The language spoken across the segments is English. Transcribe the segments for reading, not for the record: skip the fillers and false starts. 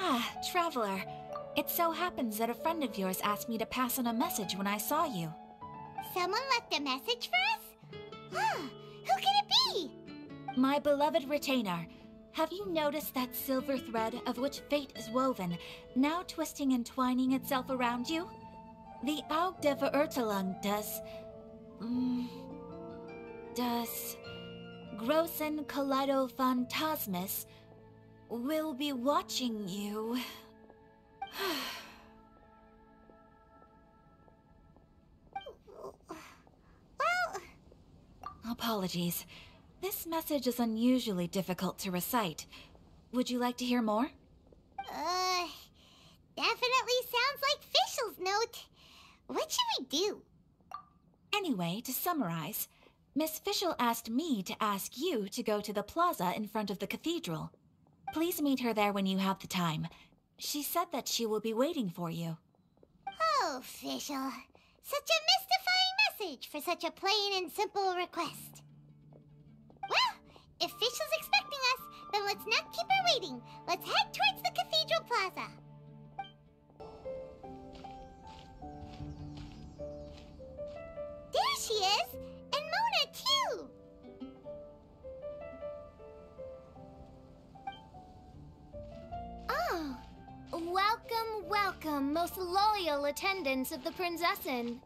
Ah, Traveler. It so happens that a friend of yours asked me to pass on a message when I saw you. Someone left a message for us? Huh, who could it be? My beloved retainer. Have you noticed that silver thread of which fate is woven, now twisting and twining itself around you? The Aug der Verurteilung does Großen Kaleido Phantasmus will be watching you. Well... Apologies. This message is unusually difficult to recite. Would you like to hear more? Definitely sounds like Fischl's note. What should we do? Anyway, to summarize, Miss Fischl asked me to ask you to go to the plaza in front of the cathedral. Please meet her there when you have the time. She said that she will be waiting for you. Oh, Fischl. Such a mystifying message for such a plain and simple request. Well, if Fischl's expecting us, then let's not keep her waiting. Let's head towards the cathedral plaza. There she is! And Mona, too! Oh, welcome, welcome, most loyal attendants of the Prinzessin.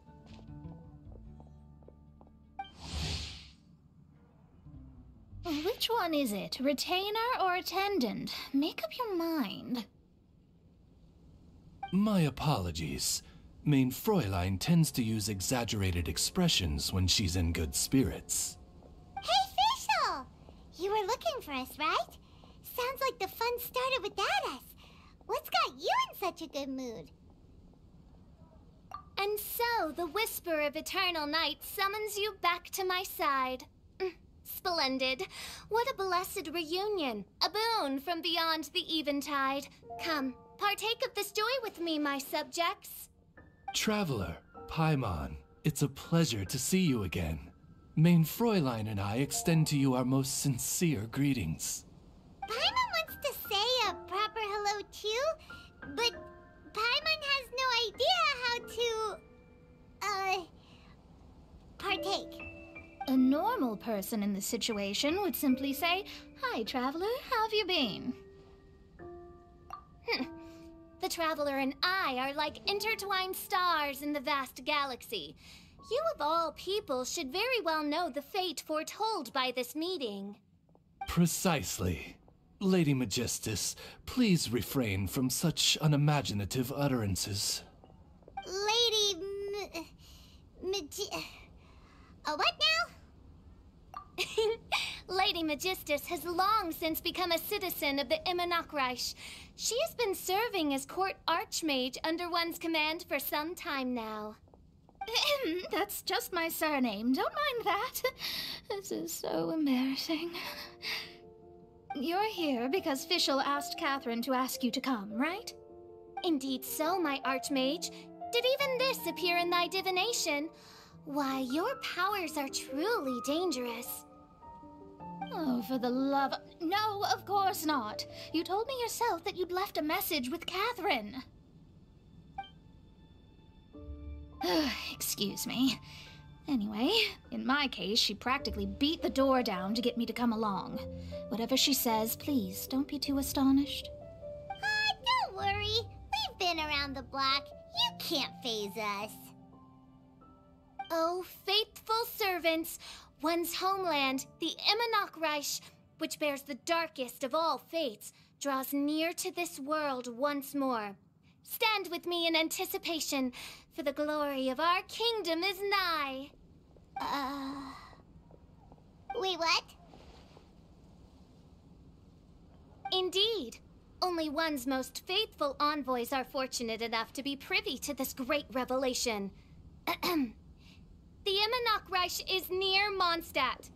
Which one is it? Retainer or attendant? Make up your mind. My apologies. Mein Fräulein tends to use exaggerated expressions when she's in good spirits. Hey, Fischl! You were looking for us, right? Sounds like the fun started without us. What's got you in such a good mood? And so, the whisper of eternal night summons you back to my side. Splendid. What a blessed reunion. A boon from beyond the eventide. Come, partake of this joy with me, my subjects. Traveler, Paimon, it's a pleasure to see you again. Mein Fräulein and I extend to you our most sincere greetings. Paimon wants to say a proper hello too, but Paimon has no idea how to, partake. A normal person in this situation would simply say, "Hi, Traveler, how have you been?" The Traveler and I are like intertwined stars in the vast galaxy. You of all people should very well know the fate foretold by this meeting. Precisely. Lady Magistus, please refrain from such unimaginative utterances. Lady what now? Lady Magistus has long since become a citizen of the Immernachtreich. She has been serving as court archmage under one's command for some time now. That's just my surname. Don't mind that. This is so embarrassing. You're here because Fischl asked Catherine to ask you to come, right? Indeed so, my archmage. Did even this appear in thy divination? Why, your powers are truly dangerous. Oh, for the love... No, of course not. You told me yourself that you'd left a message with Catherine. Excuse me. Anyway, in my case, she practically beat the door down to get me to come along. Whatever she says, please, don't be too astonished. Don't worry. We've been around the block. You can't faze us. Oh, faithful servants, one's homeland, the Immernachtreich, which bears the darkest of all fates, draws near to this world once more. Stand with me in anticipation, for the glory of our kingdom is nigh. Wait, what? Indeed. Only one's most faithful envoys are fortunate enough to be privy to this great revelation. The Immernachtreich is near Mondstadt.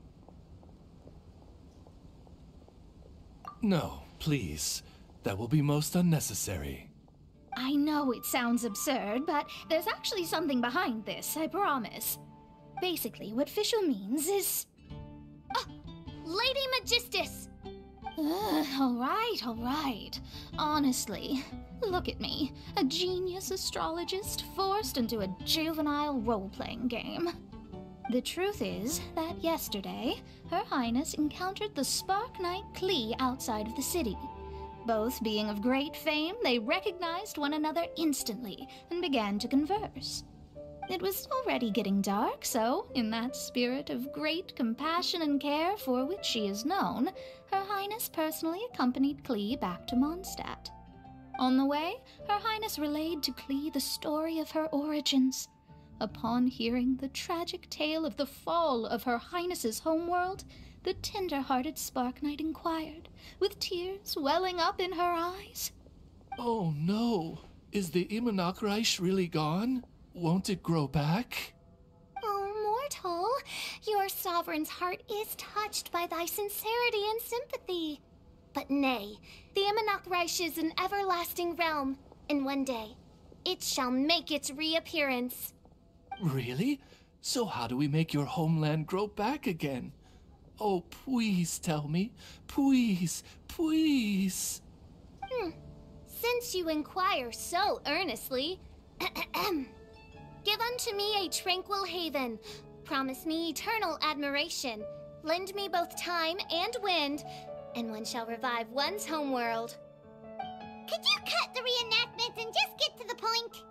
No, please. That will be most unnecessary. I know it sounds absurd, but there's actually something behind this, I promise. Basically, what Fischl means is... Lady Magistus! All right. Honestly, look at me. A genius astrologist forced into a juvenile role-playing game. The truth is that yesterday, Her Highness encountered the Spark Knight Klee outside of the city. Both being of great fame, they recognized one another instantly and began to converse. It was already getting dark, so, in that spirit of great compassion and care for which she is known, Her Highness personally accompanied Klee back to Mondstadt. On the way, Her Highness relayed to Klee the story of her origins. Upon hearing the tragic tale of the fall of Her Highness's homeworld, the tender-hearted Spark Knight inquired, with tears welling up in her eyes. Oh no! Is the Immonachreich really gone? Won't it grow back? Oh, mortal, your sovereign's heart is touched by thy sincerity and sympathy. But nay, the Immonachreich is an everlasting realm, and one day, it shall make its reappearance. Really? So how do we make your homeland grow back again? Oh, please tell me. Please, please. Since you inquire so earnestly, give unto me a tranquil haven. Promise me eternal admiration. Lend me both time and wind, and one shall revive one's homeworld. Could you cut the reenactment and just get to the point?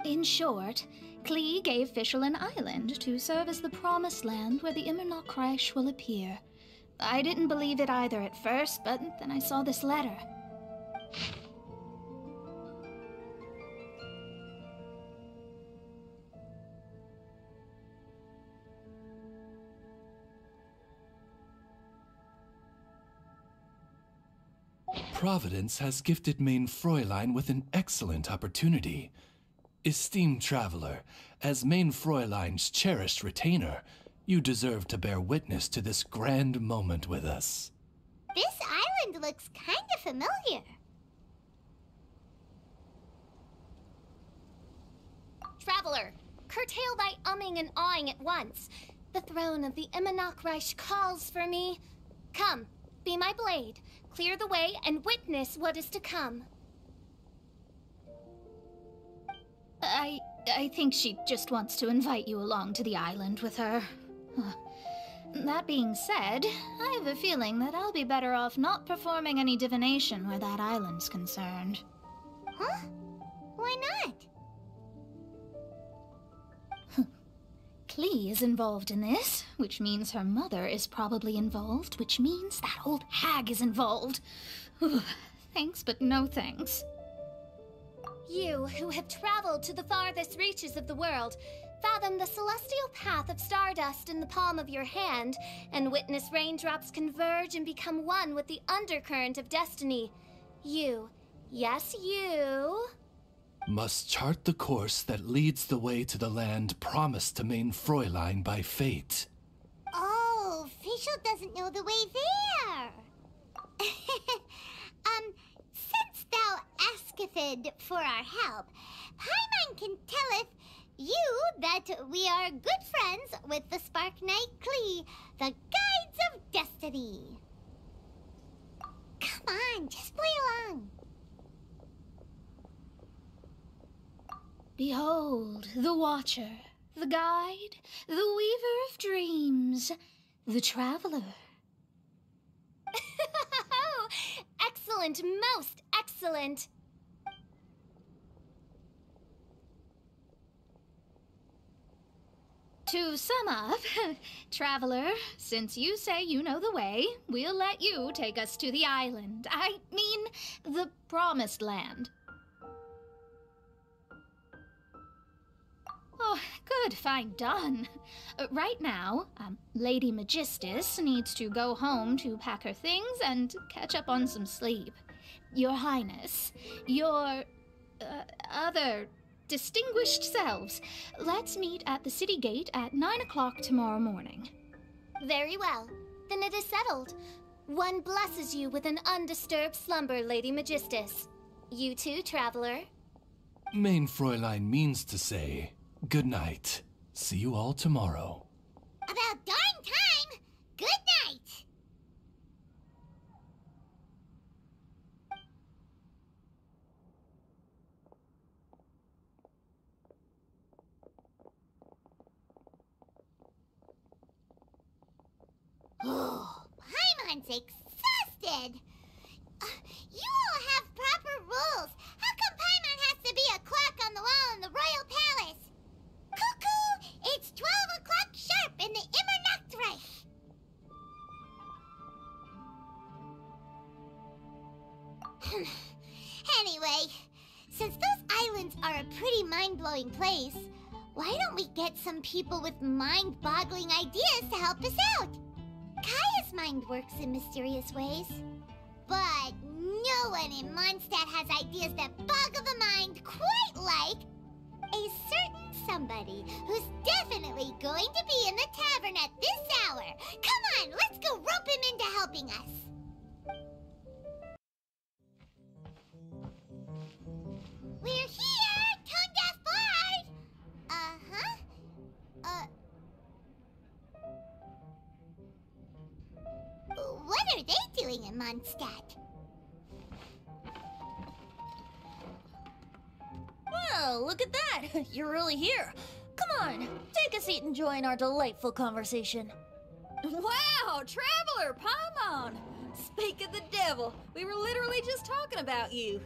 In short, Klee gave Fischl an island to serve as the promised land where the Immonachreich will appear. I didn't believe it either at first, but then I saw this letter. Providence has gifted Main Fräulein with an excellent opportunity. Esteemed traveler, as Main Fräulein's cherished retainer, you deserve to bear witness to this grand moment with us. This island looks kind of familiar. Traveler, curtail thy umming and awing at once. The throne of the Immonachreich calls for me. Come, be my blade, clear the way, and witness what is to come. I think she just wants to invite you along to the island with her. That being said, I have a feeling that I'll be better off not performing any divination where that island's concerned. Huh? Why not? Klee is involved in this, which means her mother is probably involved, which means that old hag is involved. Thanks, but no thanks. You, who have traveled to the farthest reaches of the world, fathom the celestial path of stardust in the palm of your hand, and witness raindrops converge and become one with the undercurrent of destiny. You, yes you, must chart the course that leads the way to the land promised to Main Fräulein by fate. Oh, Fischl doesn't know the way there. Since thou asketh for our help, Paimon can telleth you that we are good friends with the Spark Knight Klee, the Guides of Destiny. Come on, just play along. Behold, the Watcher, the Guide, the Weaver of Dreams, the Traveler. Excellent, most excellent. To sum up, Traveler, since you say you know the way, we'll let you take us to the island. I mean, the Promised Land. Oh, good, fine, done. Right now, Lady Magistus needs to go home to pack her things and catch up on some sleep. Your Highness, your other distinguished selves, let's meet at the city gate at 9 o'clock tomorrow morning. Very well. Then it is settled. One blesses you with an undisturbed slumber, Lady Magistus. You too, traveler. Main Fräulein means to say, good night. See you all tomorrow. About darn time. Good night. everyone's exhausted. You all have proper rules. How come Paimon has to be a clock on the wall in the royal palace? Cuckoo! It's 12 o'clock sharp in the Immernachtreich. Anyway, since those islands are a pretty mind-blowing place, why don't we get some people with mind-boggling ideas to help us out? Kaya's mind works in mysterious ways. But no one in Mondstadt has ideas that boggle the mind quite like a certain somebody who's definitely going to be in the tavern at this hour. Come on, let's go rope him into helping us. We're here, tone-deaf bard! What are they doing in Mondstadt? Well, look at that! You're really here. Come on, take a seat and join our delightful conversation. Wow, Traveler, Paimon! Speak of the devil, we were literally just talking about you.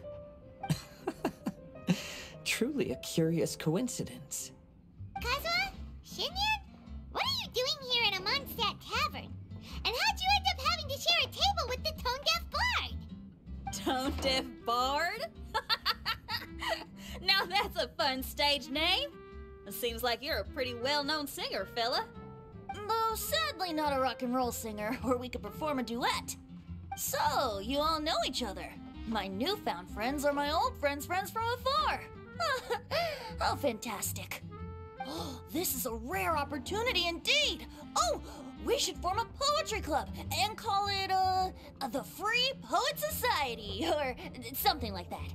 Truly a curious coincidence. Kazuha? Shinyan? What are you doing here in a Mondstadt tavern? And how'd you end up having to share a table with the tone-deaf bard? Tone-deaf bard? Now that's a fun stage name. It seems like you're a pretty well-known singer, fella. Though sadly not a rock and roll singer, or we could perform a duet. So, you all know each other. My newfound friends are my old friends' friends from afar. How fantastic. This is a rare opportunity indeed. Oh, we should form a poetry club and call it, the Free Poet Society, or something like that.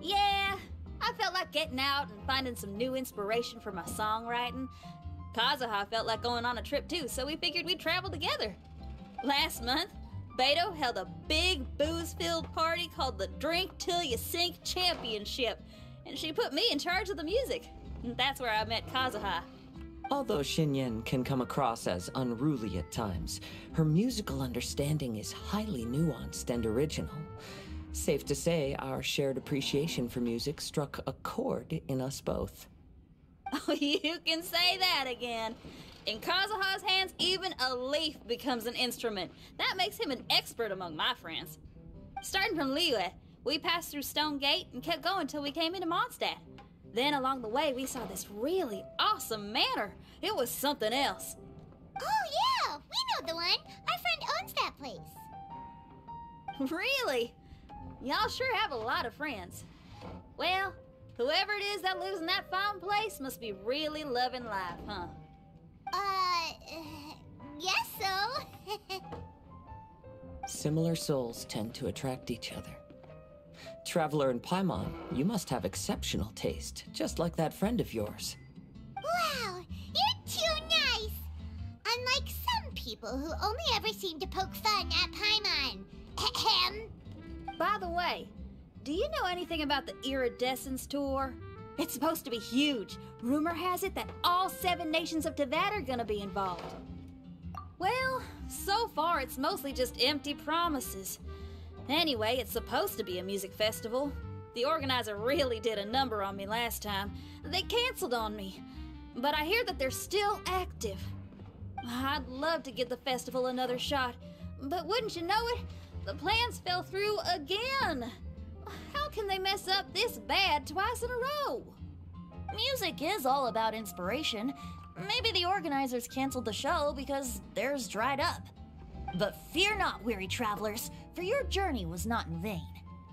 Yeah, I felt like getting out and finding some new inspiration for my songwriting. Kazuha felt like going on a trip too, so we figured we'd travel together. Last month, Beto held a big booze-filled party called the Drink Till You Sink Championship, and she put me in charge of the music. And that's where I met Kazuha. Although Shinyen can come across as unruly at times, her musical understanding is highly nuanced and original. Safe to say, our shared appreciation for music struck a chord in us both. Oh, you can say that again. In Kazuha's hands, even a leaf becomes an instrument. That makes him an expert among my friends. Starting from Liyue, we passed through Stone Gate and kept going till we came into Mondstadt. Then along the way, we saw this really awesome manor. It was something else. Oh yeah, we know the one. Our friend owns that place. Really? Y'all sure have a lot of friends. Well, whoever it is that lives in that fine place must be really loving life, huh? Guess so. Similar souls tend to attract each other. Traveler and Paimon, you must have exceptional taste, just like that friend of yours. Wow, you're too nice. Unlike some people who only ever seem to poke fun at Paimon. Ahem. By the way, do you know anything about the Iridescence Tour? It's supposed to be huge. Rumor has it that all 7 nations of Tevat are gonna be involved. Well, so far it's mostly just empty promises. Anyway, it's supposed to be a music festival. The organizer really did a number on me last time. They canceled on me. But I hear that they're still active. I'd love to give the festival another shot. But wouldn't you know it, the plans fell through again. How can they mess up this bad twice in a row? Music is all about inspiration. Maybe the organizers canceled the show because theirs dried up. But fear not, weary travelers, for your journey was not in vain.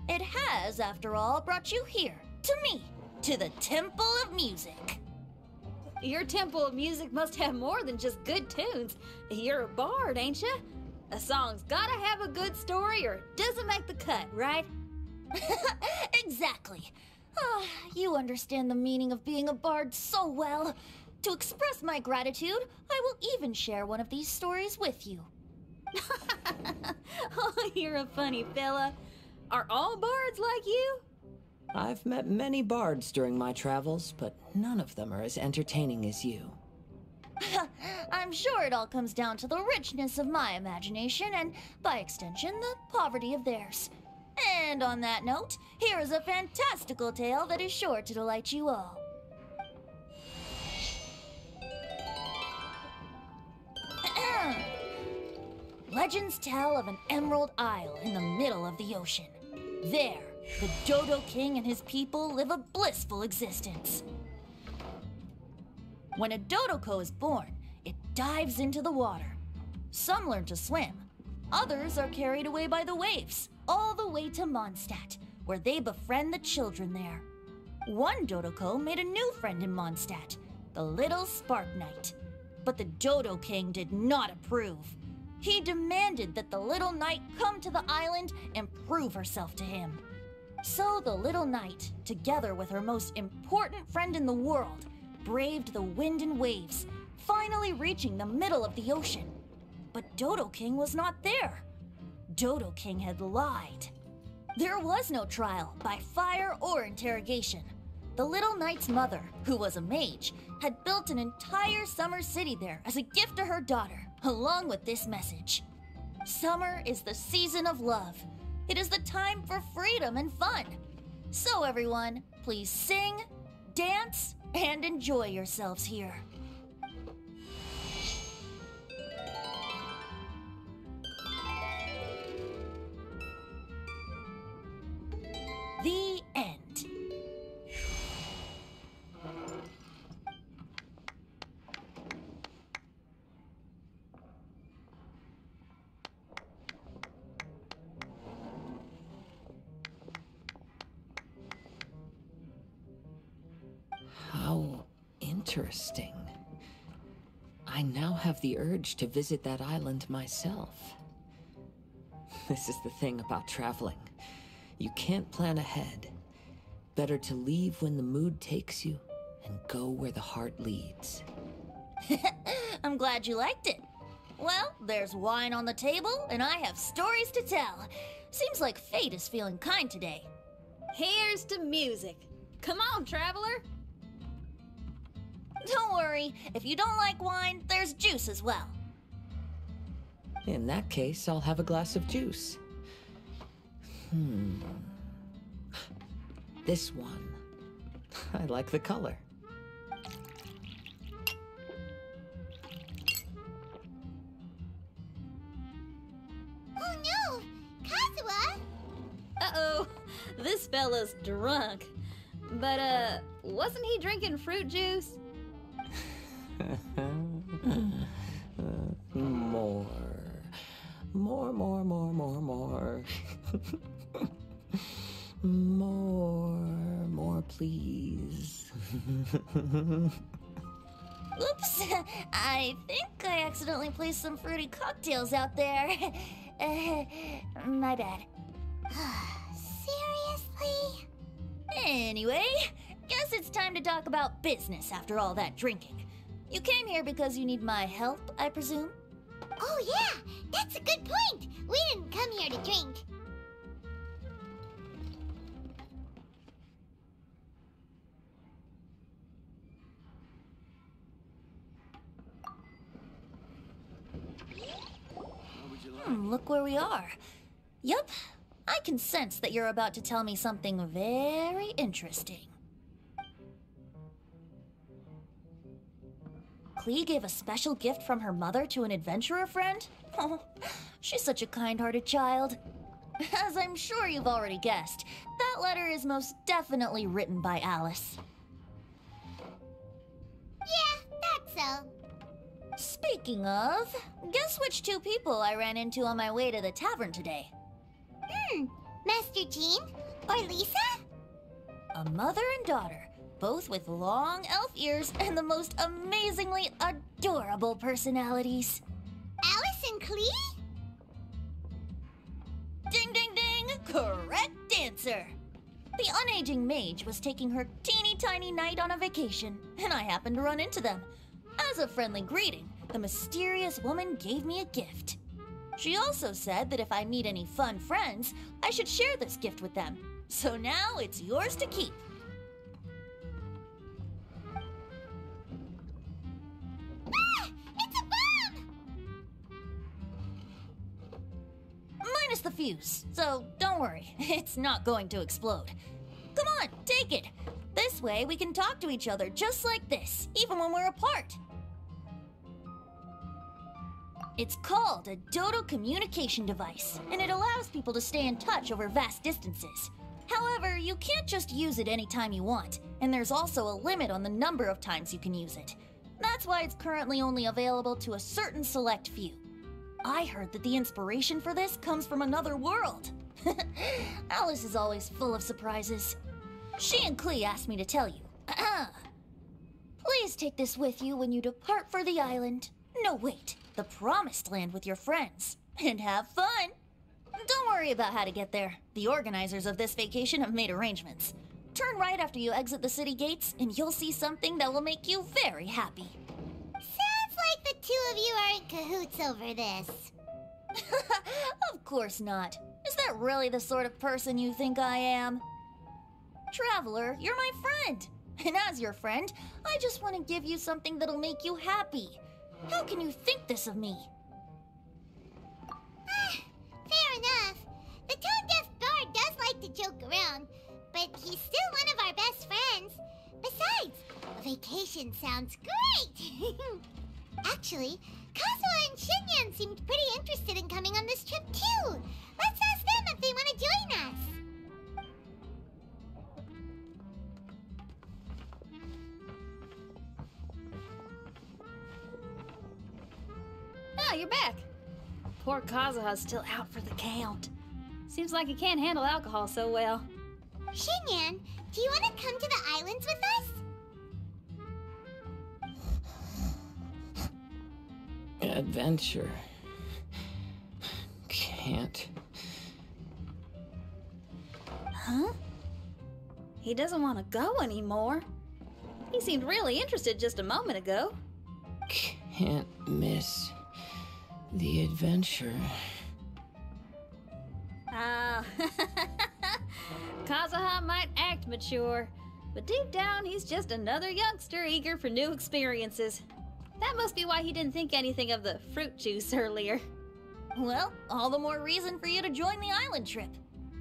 It has, after all, brought you here, to me, to the Temple of Music. Your Temple of Music must have more than just good tunes. You're a bard, ain't you? A song's gotta have a good story or it doesn't make the cut, right? Exactly. You understand the meaning of being a bard so well. To express my gratitude, I will even share one of these stories with you. Oh, you're a funny fella. Are all bards like you? I've met many bards during my travels, but none of them are as entertaining as you. I'm sure it all comes down to the richness of my imagination and, by extension, the poverty of theirs. And on that note, here is a fantastical tale that is sure to delight you all. Legends tell of an emerald isle in the middle of the ocean. There, the Dodo King and his people live a blissful existence. When a Dodoko is born, it dives into the water. Some learn to swim. Others are carried away by the waves, all the way to Mondstadt, where they befriend the children there. One Dodoko made a new friend in Mondstadt, the little Spark Knight. But the Dodo King did not approve. He demanded that the little knight come to the island and prove herself to him. So the little knight, together with her most important friend in the world, braved the wind and waves, finally reaching the middle of the ocean. But Dodo King was not there. Dodo King had lied. There was no trial by fire or interrogation. The little knight's mother, who was a mage, had built an entire summer city there as a gift to her daughter, along with this message. Summer is the season of love. It is the time for freedom and fun. So everyone, please sing, dance, and enjoy yourselves here. The end. How interesting. I now have the urge to visit that island myself. This is the thing about traveling. You can't plan ahead. Better to leave when the mood takes you and go where the heart leads. I'm glad you liked it. Well, there's wine on the table, and I have stories to tell. Seems like fate is feeling kind today. Here's to music. Come on, traveler. Don't worry, if you don't like wine, there's juice as well. In that case, I'll have a glass of juice. This one. I like the color. Oh no! Kazuha! Uh-oh, this fella's drunk. But, wasn't he drinking fruit juice? More. More, please. Oops, I think I accidentally placed some fruity cocktails out there. My bad. Seriously? Anyway, guess it's time to talk about business after all that drinking. You came here because you need my help, I presume? Oh yeah, that's a good point. We didn't come here to drink. Look where we are. Yup, I can sense that you're about to tell me something very interesting. Klee gave a special gift from her mother to an adventurer friend? Oh, she's such a kind-hearted child. As I'm sure you've already guessed, that letter is most definitely written by Alice. Yeah, that's so. Speaking of, guess which two people I ran into on my way to the tavern today? Master Jean? Or Lisa? A mother and daughter, both with long elf ears and the most amazingly adorable personalities. Alice and Klee? Ding, ding, ding! Correct answer! The unaging mage was taking her teeny tiny knight on a vacation, and I happened to run into them. As a friendly greeting, the mysterious woman gave me a gift. She also said that if I meet any fun friends, I should share this gift with them. So now it's yours to keep. fuse, so don't worry, it's not going to explode. Come on, take it. This way we can talk to each other just like this, even when we're apart. It's called a Dodo communication device, and it allows people to stay in touch over vast distances. However, you can't just use it anytime you want, and there's also a limit on the number of times you can use it. That's why it's currently only available to a certain select few. I heard that the inspiration for this comes from another world. Alice is always full of surprises. She and Klee asked me to tell you. Please take this with you when you depart for the island. No, wait, the Promised Land with your friends. And have fun. Don't worry about how to get there. The organizers of this vacation have made arrangements. Turn right after you exit the city gates, and you'll see something that will make you very happy. Sounds like the two of you are in cahoots over this. Of course not. Is that really the sort of person you think I am? Traveler, you're my friend. And as your friend, I just want to give you something that'll make you happy. How can you think this of me? Fair enough. The tone-deaf bard does like to joke around, but he's still one of our best friends. Besides, a vacation sounds great! Actually, Kazuha and Shinyan seemed pretty interested in coming on this trip too. Let's ask them if they want to join us. Ah, you're back. Poor Kazuha's still out for the count. Seems like he can't handle alcohol so well. Shinyan, do you want to come to the islands with us? Adventure. Can't. Huh? He doesn't want to go anymore. He seemed really interested just a moment ago. Can't miss the adventure. Ah, Kazuha might act mature, but deep down he's just another youngster eager for new experiences. That must be why he didn't think anything of the fruit juice earlier. Well, all the more reason for you to join the island trip.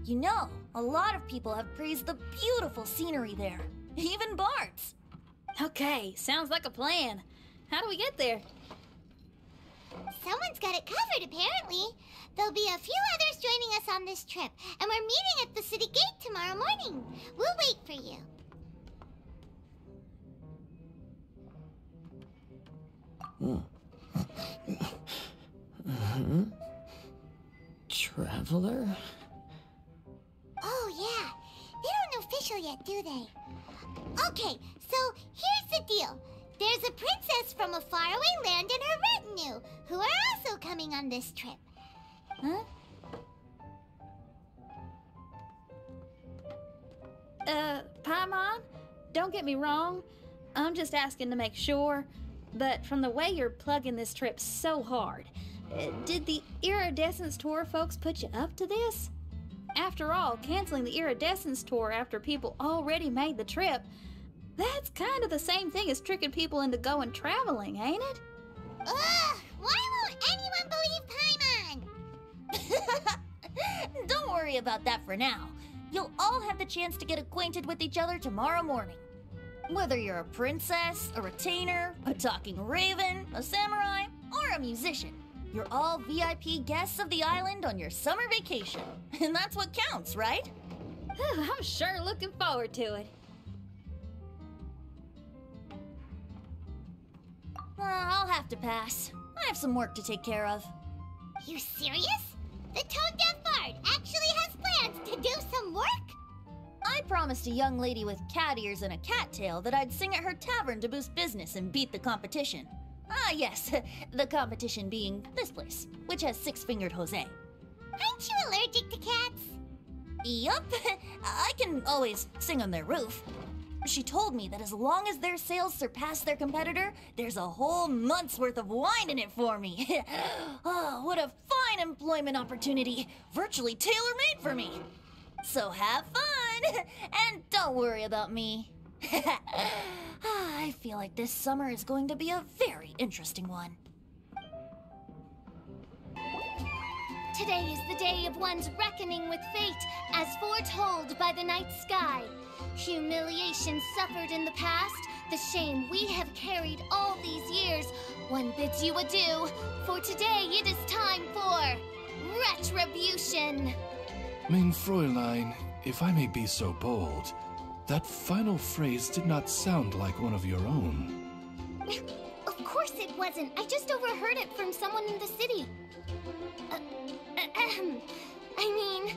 You know, a lot of people have praised the beautiful scenery there. Even bards. Okay, sounds like a plan. How do we get there? Someone's got it covered, apparently. There'll be a few others joining us on this trip, and we're meeting at the city gate tomorrow morning. We'll wait for you. Traveler? Oh, yeah. They don't know official yet, do they? Okay, so here's the deal. There's a princess from a faraway land and her retinue, who are also coming on this trip. Huh? Paimon, don't get me wrong. I'm just asking to make sure. But from the way you're plugging this trip so hard, did the Iridescence Tour folks put you up to this? After all, canceling the Iridescence Tour after people already made the trip, that's kind of the same thing as tricking people into going traveling, ain't it? Ugh! Why won't anyone believe Paimon? Don't worry about that for now. You'll all have the chance to get acquainted with each other tomorrow morning. Whether you're a princess, a retainer, a talking raven, a samurai, or a musician, you're all VIP guests of the island on your summer vacation. And that's what counts, right? I'm sure looking forward to it. I'll have to pass. I have some work to take care of. You serious? The tone-deaf bard actually has plans to do some work? I promised a young lady with cat ears and a cat tail that I'd sing at her tavern to boost business and beat the competition. Ah, yes, the competition being this place, which has six-fingered Jose. Aren't you allergic to cats? Yup, I can always sing on their roof. She told me that as long as their sales surpass their competitor, there's a whole month's worth of wine in it for me. Oh, what a fine employment opportunity, virtually tailor-made for me. So have fun, and don't worry about me. I feel like this summer is going to be a very interesting one. Today is the day of one's reckoning with fate, as foretold by the night sky. Humiliation suffered in the past, the shame we have carried all these years, one bids you adieu, for today it is time for retribution. Mein Fräulein, if I may be so bold, that final phrase did not sound like one of your own. Of course it wasn't. I just overheard it from someone in the city. I mean,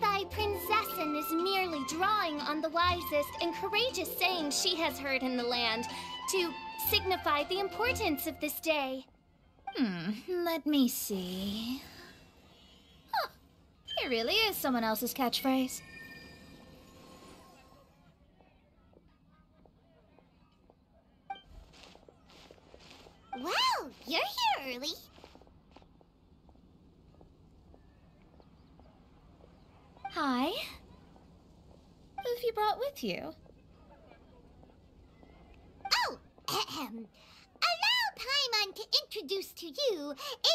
thy prinzessin is merely drawing on the wisest and courageous sayings she has heard in the land to signify the importance of this day. Let me see. Huh, it really is someone else's catchphrase. Wow, you're here early. Hi. Who have you brought with you? Oh, allow Paimon to introduce to you a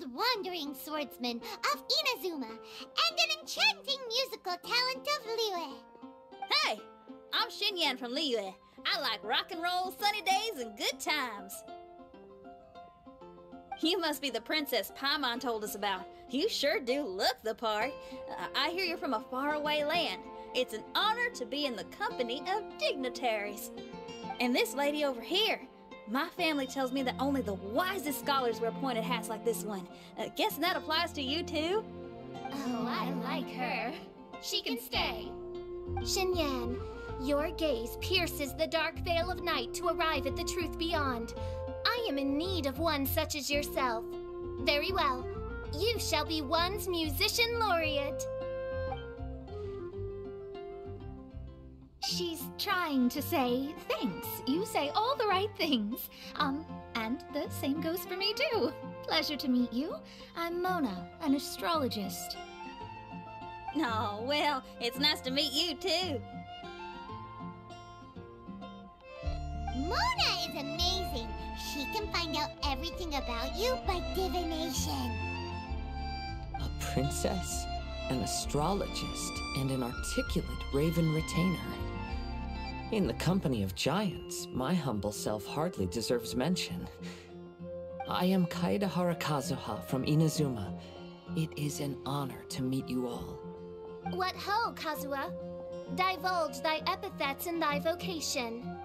fabled wandering swordsman of Inazuma and an enchanting musical talent of Liyue. Hey, I'm Xinyan from Liyue. I like rock and roll, sunny days, and good times. You must be the princess Paimon told us about. You sure do look the part. I hear you're from a faraway land. It's an honor to be in the company of dignitaries. And this lady over here, my family tells me that only the wisest scholars wear pointed hats like this one. Guessing that applies to you too? Oh, I like her. She can stay. Xinyan, your gaze pierces the dark veil of night to arrive at the truth beyond. I am in need of one such as yourself. Very well. You shall be one's musician laureate. She's trying to say thanks. You say all the right things. And the same goes for me too. Pleasure to meet you. I'm Mona, an astrologist. Oh, well, it's nice to meet you too. Mona is amazing. She can find out everything about you by divination. A princess, an astrologist, and an articulate raven retainer. In the company of giants, my humble self hardly deserves mention. I am Kaida Harakazuha from Inazuma. It is an honor to meet you all. What ho, Kazuha? Divulge thy epithets and thy vocation.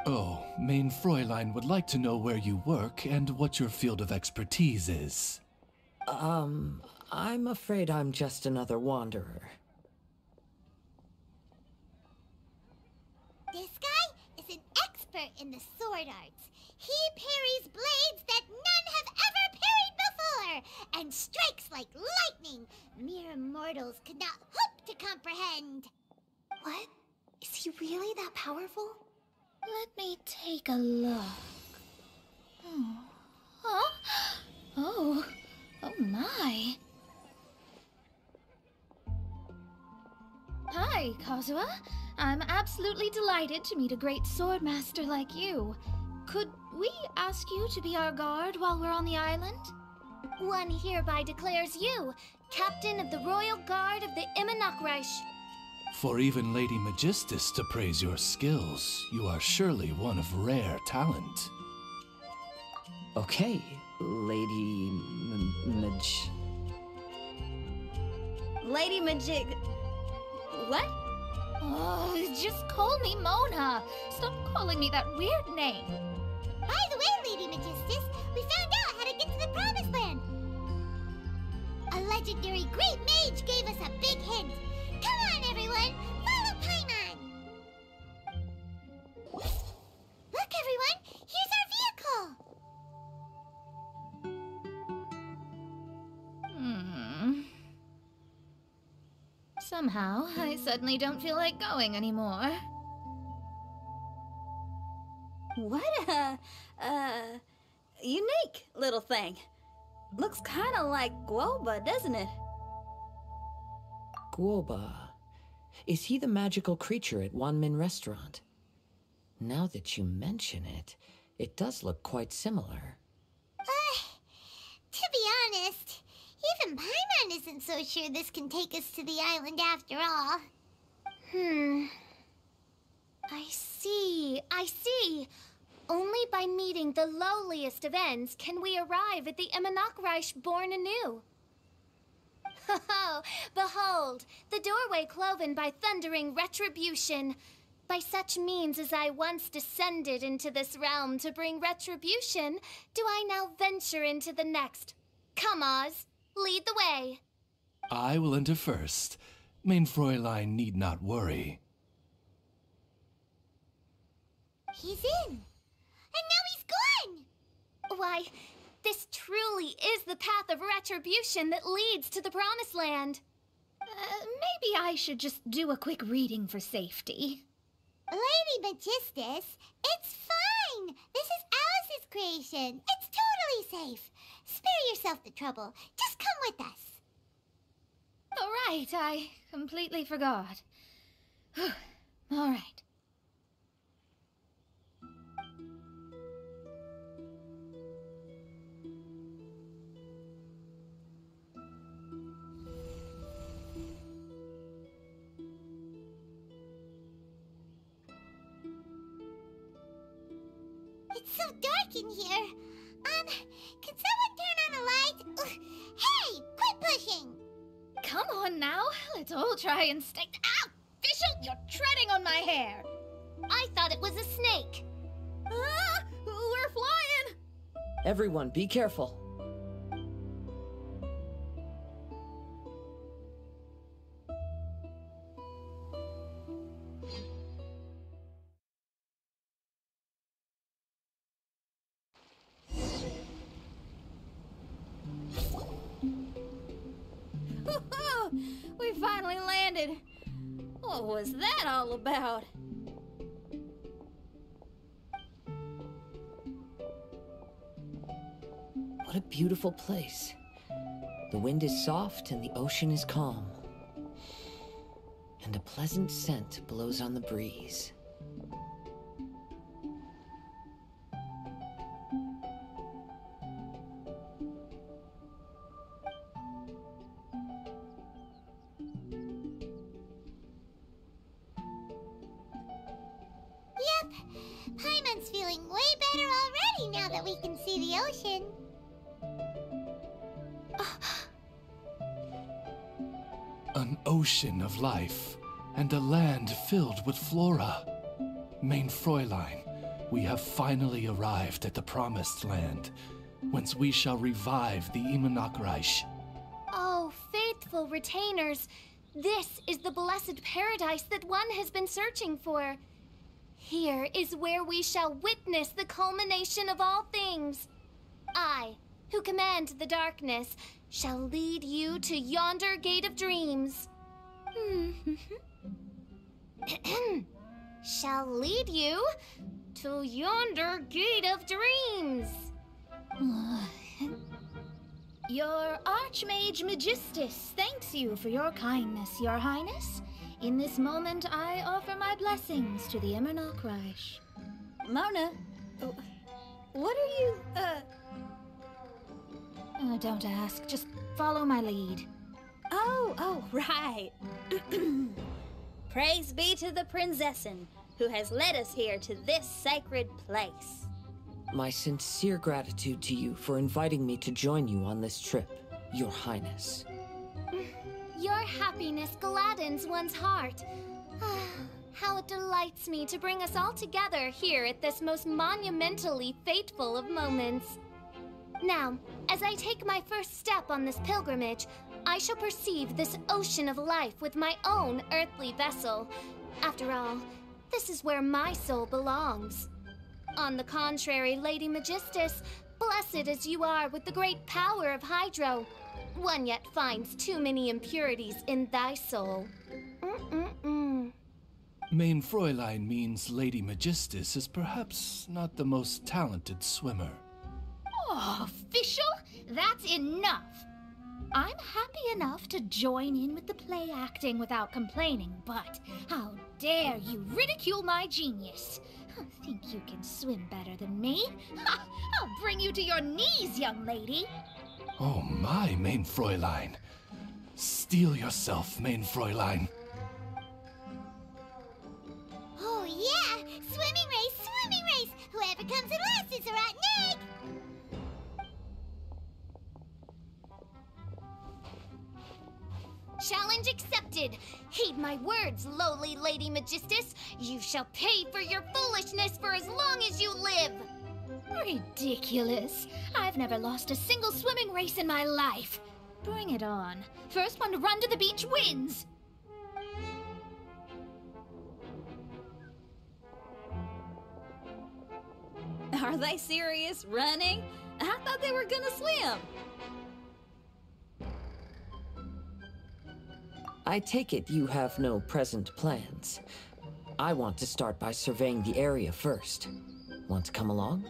Oh, Mein Fräulein would like to know where you work and what your field of expertise is. I'm afraid I'm just another wanderer. This guy is an expert in the sword arts. He parries blades that none have ever parried before, and strikes like lightning mere mortals could not hope to comprehend. What? Is he really that powerful? Let me take a look. Huh? Oh my. Hi, Kazuha. I'm absolutely delighted to meet a great swordmaster like you. Could we ask you to be our guard while we're on the island? One hereby declares you captain of the Royal Guard of the Immonocreich. For even Lady Magistus to praise your skills, you are surely one of rare talent. Okay, Lady Lady Majig... What? Oh, just call me Mona. Stop calling me that weird name. By the way, Lady Magistus, we found out how to get to the Promised Land. A legendary great mage gave us a big hint. Come on, everyone! Follow Paimon! Look, everyone! Here's our vehicle! Somehow, I suddenly don't feel like going anymore. What a unique little thing. Looks kind of like Guoba, doesn't it? Guoba. Is he the magical creature at Wanmin Restaurant? Now that you mention it, it does look quite similar. To be honest, Even Paimon isn't so sure this can take us to the island after all. I see. Only by meeting the lowliest of ends can we arrive at the Imanakreich born anew. Ho, behold, the doorway cloven by thundering retribution. By such means as I once descended into this realm to bring retribution, do I now venture into the next. Come, Oz, lead the way. I will enter first. Main Fräulein need not worry. He's in. And now he's gone! Why, this truly is the path of retribution that leads to the Promised Land. Maybe I should just do a quick reading for safety. Lady Magistus, it's fine! This is Alice's creation. It's totally safe. Spare yourself the trouble. Just come with us. All right, I completely forgot. All right. It's so dark in here. Can someone turn on a light? Ugh. Hey, quit pushing! Come on now, let's all try and stay. Ah! Fischl, you're treading on my hair! I thought it was a snake. Ah! We're flying! Everyone, be careful. We finally landed. What was that all about? What a beautiful place. The wind is soft and the ocean is calm. And a pleasant scent blows on the breeze. Yep. Paimon's feeling way better already now that we can see the ocean. An ocean of life, and a land filled with flora. Main Fräulein, we have finally arrived at the Promised Land, whence we shall revive the Imanakreich. Oh, faithful retainers, this is the blessed paradise that one has been searching for. Here is where we shall witness the culmination of all things. I, who command the darkness, shall lead you to yonder gate of dreams. Shall lead you to yonder gate of dreams. Your Archmage Magistus thanks you for your kindness, Your Highness. In this moment, I offer my blessings to the Imanakreich. Mona, what are you, Don't ask, just follow my lead. Oh, right. Praise be to the Prinzessin, who has led us here to this sacred place. My sincere gratitude to you for inviting me to join you on this trip, Your Highness. Your happiness gladdens one's heart. How it delights me to bring us all together here at this most monumentally fateful of moments. Now, as I take my first step on this pilgrimage, I shall perceive this ocean of life with my own earthly vessel. After all, this is where my soul belongs. On the contrary, Lady Magistus, blessed as you are with the great power of Hydro, one yet finds too many impurities in thy soul. Main Fräulein means Lady Magistus is perhaps not the most talented swimmer. Oh, Fischl, that's enough. I'm happy enough to join in with the play acting without complaining, but how dare you ridicule my genius? Think you can swim better than me? Ha! I'll bring you to your knees, young lady. Oh my, main Fräulein. Steel yourself, main Fräulein. Oh yeah! Swimming race, swimming race! Whoever comes in last is a rotten egg! Challenge accepted. Heed my words, lowly Lady Magistus. You shall pay for your foolishness for as long as you live. Ridiculous. I've never lost a single swimming race in my life. Bring it on. First one to run to the beach wins. Are they serious? Running? I thought they were gonna swim. I take it you have no present plans. I want to start by surveying the area first. Want to come along?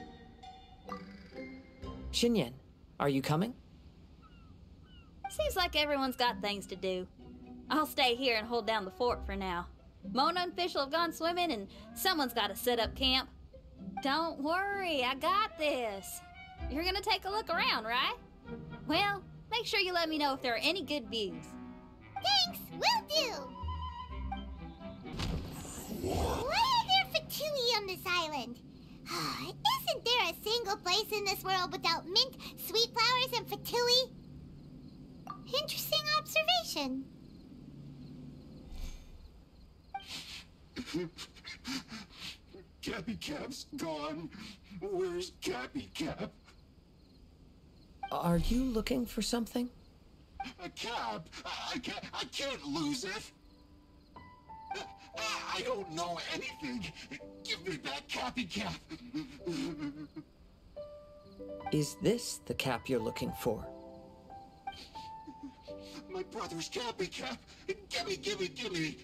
Xinyan, are you coming? Seems like everyone's got things to do. I'll stay here and hold down the fort for now. Mona and Fischl have gone swimming, and someone's got to set up camp. Don't worry, I got this. You're gonna take a look around, right? Well, make sure you let me know if there are any good views. Thanks, will do! Why are there fatui on this island? Isn't there a single place in this world without mint, sweet flowers, and fatui? Interesting observation. Cappy Cap's gone. Where's Cappy Cap? Are you looking for something? A cap? I can't lose it. I don't know anything. Give me back Cappy Cap. Is this the cap you're looking for? My brother's Cappy Cap. Gimme, gimme, gimme.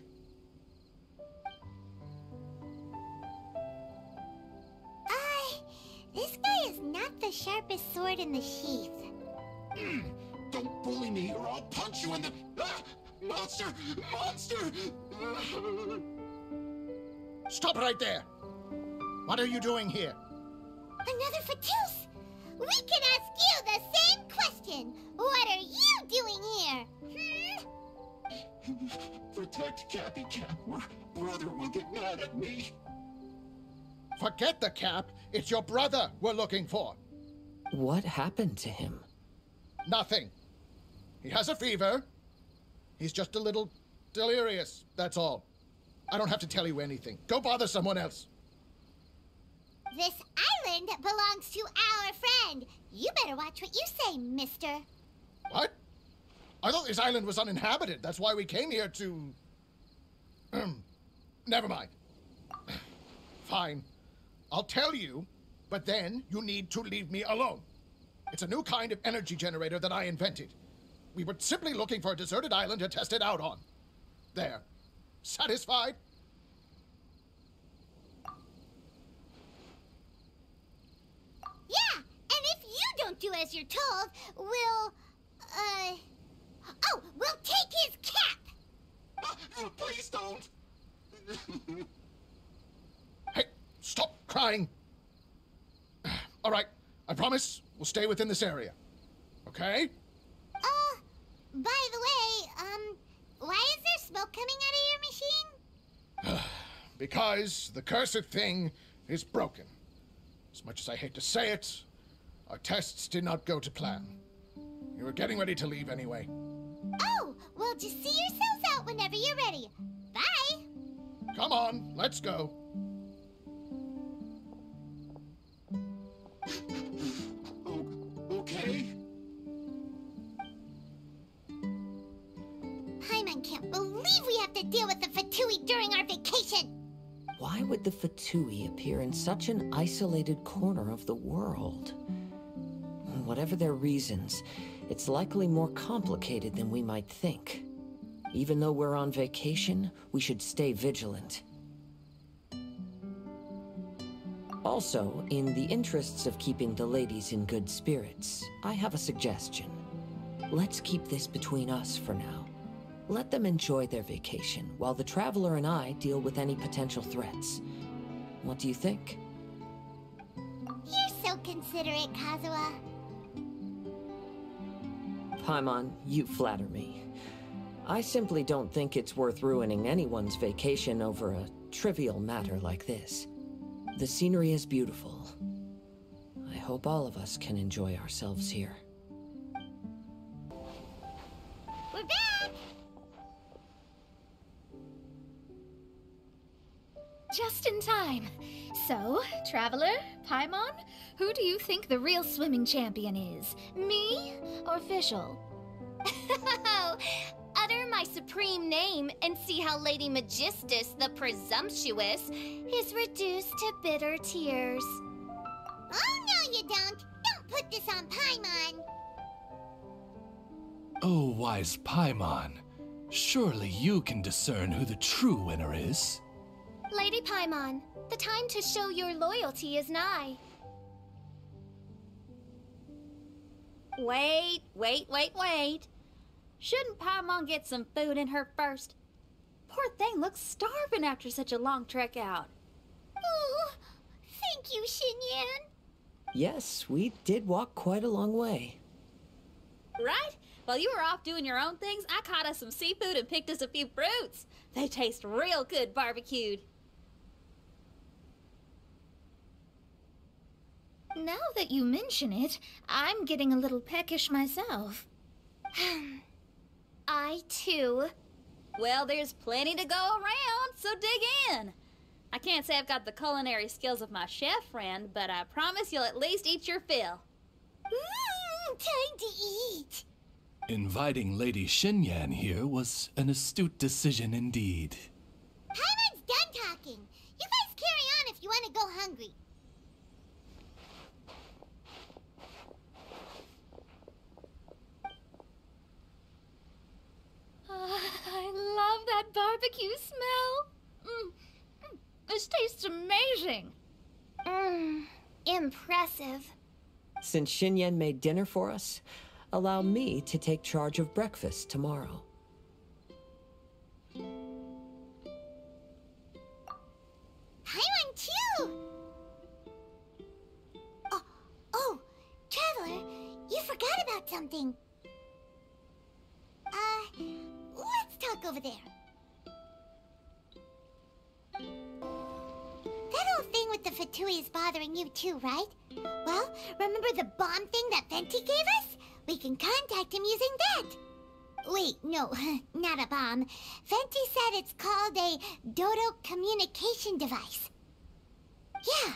This guy is not the sharpest sword in the sheath. Don't bully me or I'll punch you in the... Monster! Monster! Stop right there! What are you doing here? Another Fatus! We can ask you the same question! What are you doing here? Protect Cappy Cap or brother will get mad at me. Forget the cap. It's your brother we're looking for. What happened to him? Nothing. He has a fever. He's just a little delirious, that's all. I don't have to tell you anything. Go bother someone else. This island belongs to our friend. You better watch what you say, mister. What? I thought this island was uninhabited. That's why we came here to... Never mind. Fine. I'll tell you, but then you need to leave me alone. It's a new kind of energy generator that I invented. We were simply looking for a deserted island to test it out on. There. Satisfied? Yeah, and if you don't do as you're told, we'll take his cap! Please don't! Hey, stop crying! All right, I promise we'll stay within this area. Okay? By the way, why is there smoke coming out of your machine? Because the cursed thing is broken. As much as I hate to say it, our tests did not go to plan. We were getting ready to leave anyway. Oh, well, just see yourselves out whenever you're ready. Bye! Come on, let's go. Okay. Paimon can't believe we have to deal with the Fatui during our vacation! Why would the Fatui appear in such an isolated corner of the world? Whatever their reasons, it's likely more complicated than we might think. Even though we're on vacation, we should stay vigilant. Also, in the interests of keeping the ladies in good spirits, I have a suggestion. Let's keep this between us for now. Let them enjoy their vacation, while the Traveler and I deal with any potential threats. What do you think? You're so considerate, Kazuha. Paimon, you flatter me. I simply don't think it's worth ruining anyone's vacation over a trivial matter like this. The scenery is beautiful. I hope all of us can enjoy ourselves here. We're back! Just in time. So, Traveler, Paimon, who do you think the real swimming champion is? Me or Fischl? Utter my supreme name and see how Lady Magistus the Presumptuous is reduced to bitter tears. Oh, no you don't! Don't put this on Paimon! Oh, wise Paimon. Surely you can discern who the true winner is. Lady Paimon, the time to show your loyalty is nigh. Wait. Shouldn't Paimon get some food in her first? Poor thing looks starving after such a long trek out. Oh, thank you, Xinyan. Yes, we did walk quite a long way. Right? While you were off doing your own things, I caught us some seafood and picked us a few fruits. They taste real good barbecued. Now that you mention it, I'm getting a little peckish myself. I, too. Well, there's plenty to go around, so dig in. I can't say I've got the culinary skills of my chef friend, but I promise you'll at least eat your fill. Time to eat. Inviting Lady Xinyan here was an astute decision indeed. Paimon's done talking. You guys carry on if you want to go hungry. I love that barbecue smell. This tastes amazing. Impressive. Since Xinyan made dinner for us, allow me to take charge of breakfast tomorrow. Paimon too! Oh, Traveler, you forgot about something. Let's talk over there. That old thing with the Fatui is bothering you too, right? Well, remember the bomb thing that Venti gave us? We can contact him using that. Wait, no, not a bomb. Venti said it's called a Dodo communication device. Yeah,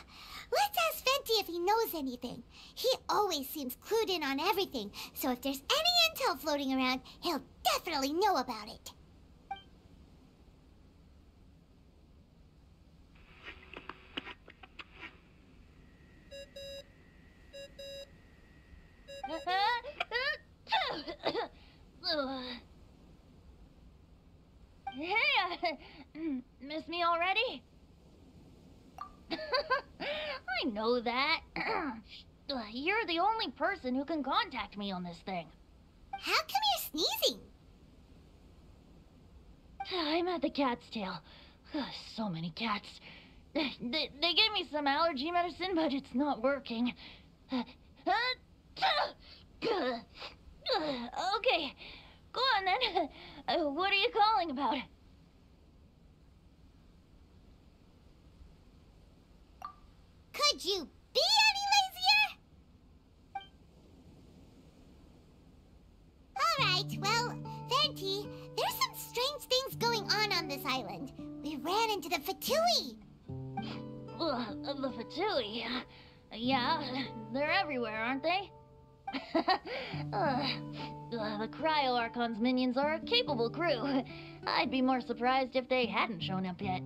let's ask Venti if he knows anything. He always seems clued in on everything, so if there's any intel floating around, he'll definitely know about it. Hey, miss me already? I know that. You're the only person who can contact me on this thing. How come you're sneezing? I'm at the cat's tail. So many cats. They gave me some allergy medicine, but it's not working. Okay, go on then. What are you calling about? Could you be any lazier? Alright, well, Venti, there's some strange things going on this island. We ran into the Fatui. The Fatui? Yeah, they're everywhere, aren't they? The Cryo-Archon's minions are a capable crew. I'd be more surprised if they hadn't shown up yet.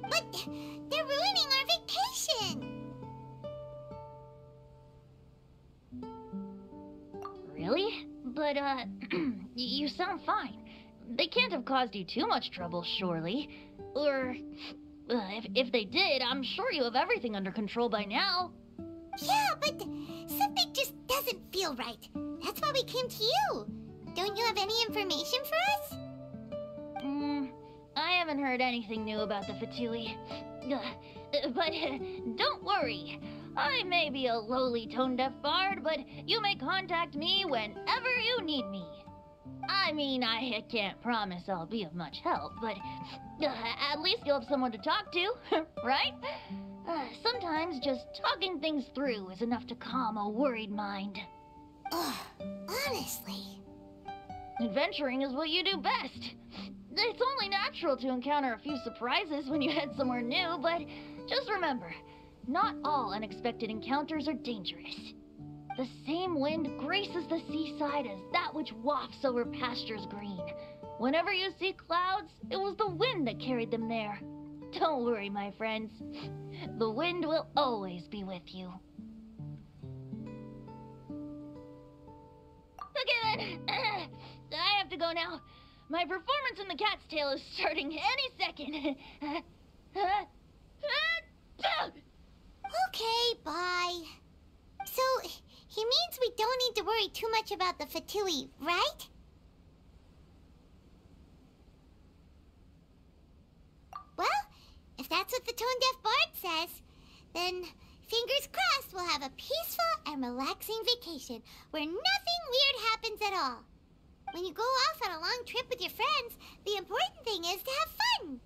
But they're ruining our vacation. Really? But, you sound fine. They can't have caused you too much trouble, surely. Or, if they did, I'm sure you have everything under control by now. Yeah, but something just doesn't feel right. That's why we came to you. Don't you have any information for us? I haven't heard anything new about the Fatui. But don't worry. I may be a lowly tone-deaf bard, but you may contact me whenever you need me. I mean, I can't promise I'll be of much help, but at least you'll have someone to talk to, right? Sometimes just talking things through is enough to calm a worried mind. Ugh, honestly. Adventuring is what you do best. It's only natural to encounter a few surprises when you head somewhere new, but just remember, not all unexpected encounters are dangerous. The same wind graces the seaside as that which wafts over pastures green. Whenever you see clouds, it was the wind that carried them there. Don't worry, my friends. The wind will always be with you. Okay then, I have to go now. My performance in the Cat's Tail is starting any second. Okay, bye. So, he means we don't need to worry too much about the Fatui, right? Well, if that's what the Tone-Deaf Bard says, then fingers crossed we'll have a peaceful and relaxing vacation where nothing weird happens at all. When you go off on a long trip with your friends, the important thing is to have fun.